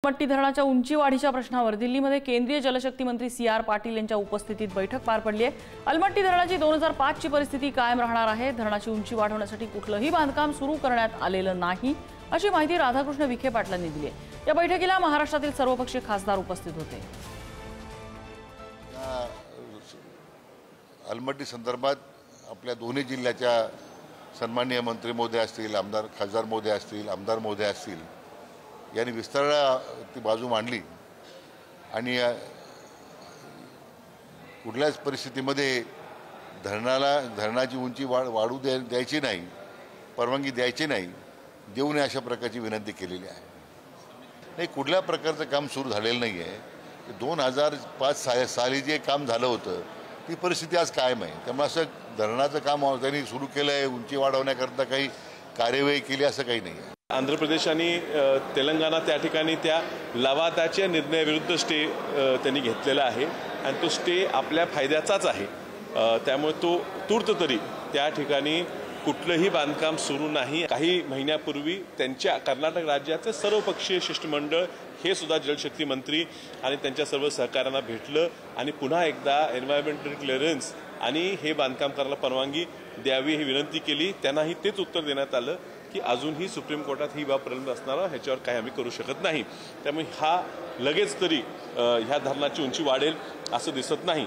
अलमट्टी धरणाच्या उंची वाढीच्या प्रश्नावर दिल्लीमध्ये केंद्रीय जलशक्ती मंत्री सी.आर. पाटील यांच्या उपस्थितीत बैठक पार पडली आहे। अलमट्टी धरणाची 2005 ची परिस्थिती कायम राहणार आहे। धरणाची उंची वाढवण्यासाठी कुठलंही बांधकाम सुरू करण्यात आलेलं नाही, अशी माहिती राधाकृष्ण विखे पाटलांनी दिली आहे। या बैठकीला महाराष्ट्रातील सर्वपक्षीय खासदार उपस्थित होते। अलमट्टी संदर्भात आपल्या दोन्ही जिल्ह्याच्या सन्माननीय मंत्री महोदय असतील, आमदार खासदार महोदय असतील, आमदार महोदय असतील यांनी विस्तार ती बाजू मांडली आणि कुठल्याच परिस्थितीमध्ये धरणाची उंची वाढू द्यायची नाही, परवानगी द्यायची नाही, देऊ नये अशा प्रकारची विनंती केलेली आहे। नाही, कुठल्या प्रकारचं काम सुरू झालेलं नाही आहे। 2005 साली जे काम झालं होतं ती परिस्थिती आज कायम आहे। त्यामुळे असं धरणाचं काम त्यांनी सुरू केलं आहे, उंची वाढवण्याकरता काही कार्यवाही केली असं काही नाही आहे। आंध्र प्रदेश आणि तेलंगणा त्या ठिकाणी त्या लवादाच्या निर्णयाविरुद्ध स्टे त्यांनी घेतलेला आहे आणि तो स्टे आपल्या फायद्याचाच आहे। त्यामुळे तो तूर्त तरी त्या ठिकाणी कुठलंही बांधकाम सुरू नाही। काही महिन्यापूर्वी त्यांच्या कर्नाटक राज्याचे सर्वपक्षीय शिष्टमंडळ हे सुद्धा जलशक्ती मंत्री आणि त्यांच्या सर्व सहकाऱ्यांना भेटलं आणि पुन्हा एकदा एन्व्हायरमेंटल क्लिअरन्स आणि हे बांधकाम करायला परवानगी द्यावी ही विनंती केली। त्यांनाही तेच उत्तर देण्यात आलं की अजूनही सुप्रीम कोर्टात ही बाब प्रलंबित असणार, ह्याच्यावर काही आम्ही करू शकत नाही। त्यामुळे हा लगेच तरी ह्या धरणाची उंची वाढेल असं दिसत नाही।